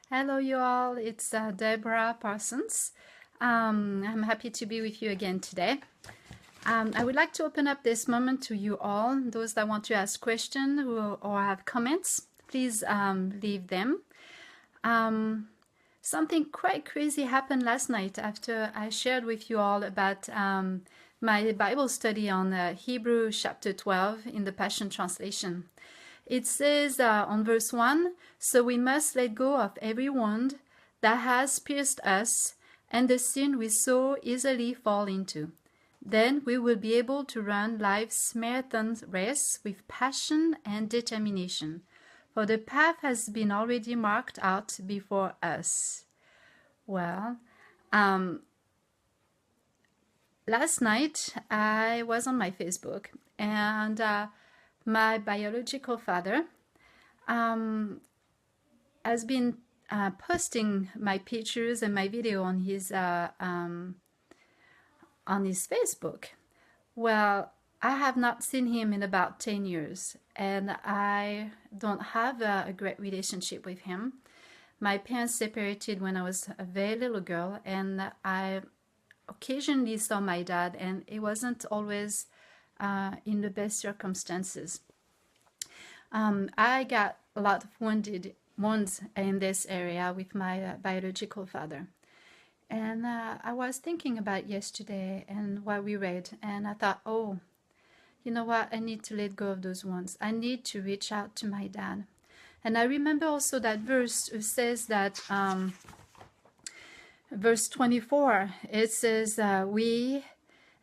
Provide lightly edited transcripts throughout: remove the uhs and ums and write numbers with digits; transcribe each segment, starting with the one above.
Hello, you all. It's Deborah Parsons. I'm happy to be with you again today. I would like to open up this moment to you all. Those that want to ask questions or have comments, please leave them. Something quite crazy happened last night after I shared with you all about my Bible study on Hebrew chapter 12 in the Passion Translation. It says on verse 1, "So we must let go of every wound that has pierced us and the sin we so easily fall into. Then we will be able to run life's marathon race with passion and determination, for the path has been already marked out before us." Well, last night I was on my Facebook and my biological father has been posting my pictures and my video on his Facebook. Well, I have not seen him in about 10 years, and I don't have a great relationship with him. My parents separated when I was a very little girl, and I occasionally saw my dad, and it wasn't always in the best circumstances. I got a lot of wounds in this area with my biological father. And I was thinking about yesterday and what we read, and I thought, oh, you know what? I need to let go of those wounds. I need to reach out to my dad. And I remember also that verse says that, verse 24, it says,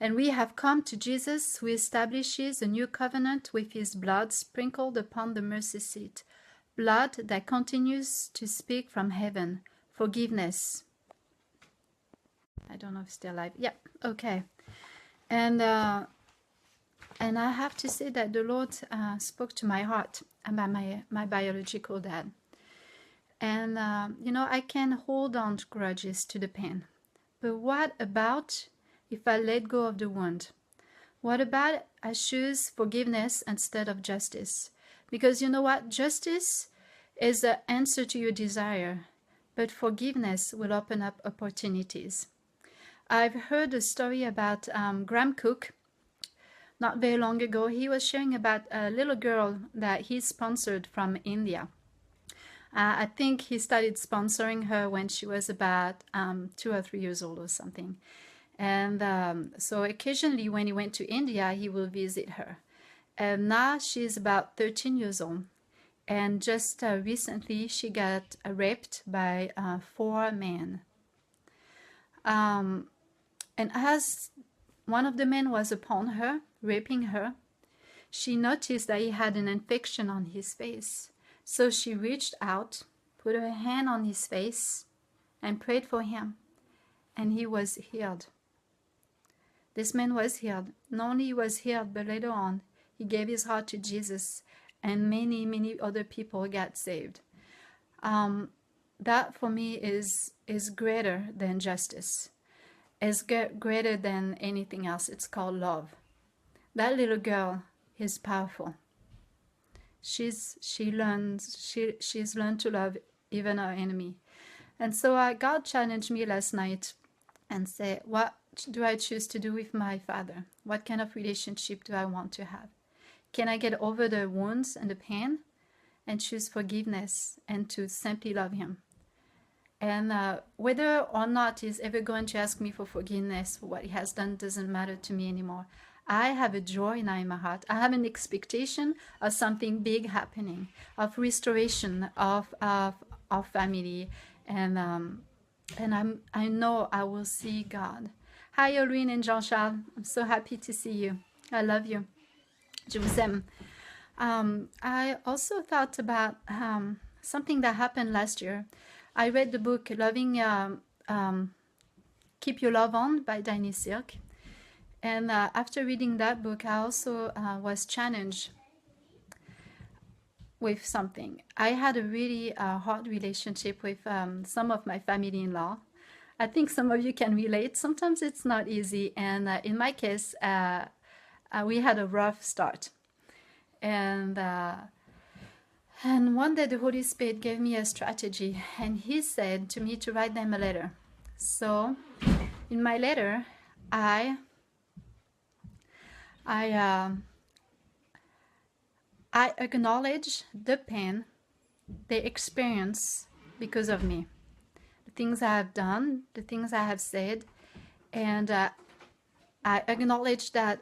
we have come to Jesus, who establishes a new covenant with his blood sprinkled upon the mercy seat, blood that continues to speak from heaven, forgiveness. I don't know if it's still alive. Yep, okay. And I have to say that the Lord spoke to my heart about my biological dad. And, I can hold on to grudges to the pain. But what about if I let go of the wound? What about I choose forgiveness instead of justice? Because you know what? Justice is the answer to your desire, but forgiveness will open up opportunities. I've heard a story about Graham Cook. Not very long ago, he was sharing about a little girl that he sponsored from India. I think he started sponsoring her when she was about 2 or 3 years old or something. And so occasionally when he went to India, he will visit her. And now she's about 13 years old. And just recently, she got raped by 4 men. And as one of the men was upon her, raping her, she noticed that he had an infection on his face. So she reached out, put her hand on his face, and prayed for him. And he was healed. This man was healed. Not only was healed, but later on, he gave his heart to Jesus, and many, many other people got saved. That for me is greater than justice. Is greater than anything else. It's called love. That little girl is powerful. She's learned to love even our enemy. And so God challenged me last night and said, what do I choose to do with my father? What kind of relationship do I want to have? Can I get over the wounds and the pain and choose forgiveness and to simply love him? And whether or not he's ever going to ask me for forgiveness for what he has done doesn't matter to me anymore. I have a joy now in my heart. I have an expectation of something big happening, of restoration of family, and I know I will see God. Hi, Aurine and Jean-Charles. I'm so happy to see you. I love you. Je vous aime. I also thought about something that happened last year. I read the book Keep Your Love On by Danny Silk. And after reading that book, I also was challenged with something. I had a really hard relationship with some of my family-in-law. I think some of you can relate. Sometimes it's not easy. And in my case, we had a rough start. And And one day the Holy Spirit gave me a strategy, and He said to me to write them a letter. So in my letter, I acknowledge the pain they experience because of me, the things I have done, the things I have said, and I acknowledge that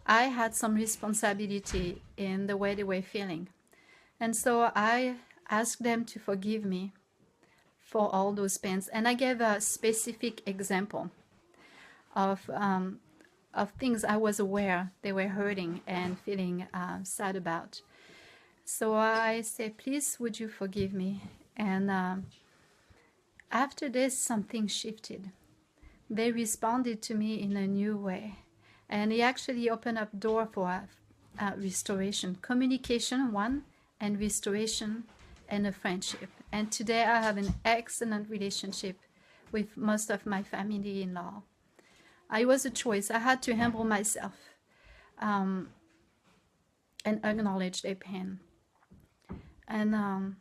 I had some responsibility in the way they were feeling. And so I asked them to forgive me for all those pains. And I gave a specific example of things I was aware they were hurting and feeling sad about. So I said, please, would you forgive me? And after this, something shifted. They responded to me in a new way. And it actually opened up door for restoration, communication, one, and restoration and a friendship. And today I have an excellent relationship with most of my family-in-law. It was a choice. I had to humble myself and acknowledge their pain. And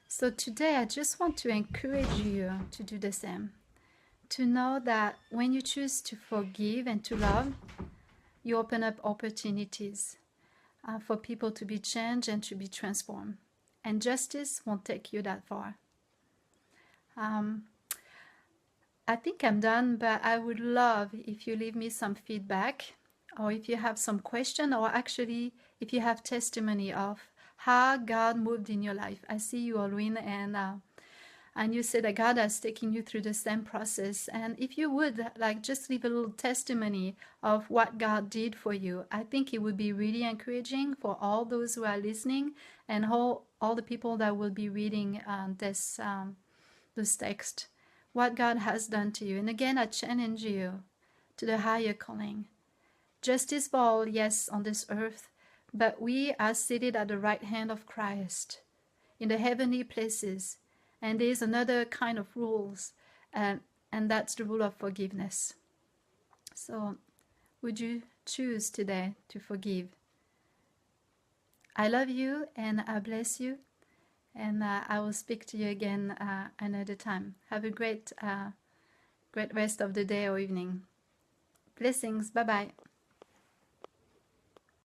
so today I just want to encourage you to do the same. To know that when you choose to forgive and to love, you open up opportunities for people to be changed and to be transformed. And justice won't take you that far. I think I'm done, but I would love if you leave me some feedback, or if you have some question, or actually if you have testimony of how God moved in your life. I see you, Alwyn, and you said that God has taken you through the same process. And if you would, just leave a little testimony of what God did for you, I think it would be really encouraging for all those who are listening and all the people that will be reading this text, what God has done to you. And again, I challenge you to the higher calling. Justice for all, yes, on this earth, but we are seated at the right hand of Christ in the heavenly places. And there's another kind of rules, and that's the rule of forgiveness. So would you choose today to forgive? I love you and I bless you, and I will speak to you again another time. Have a great rest of the day or evening. Blessings. Bye-bye.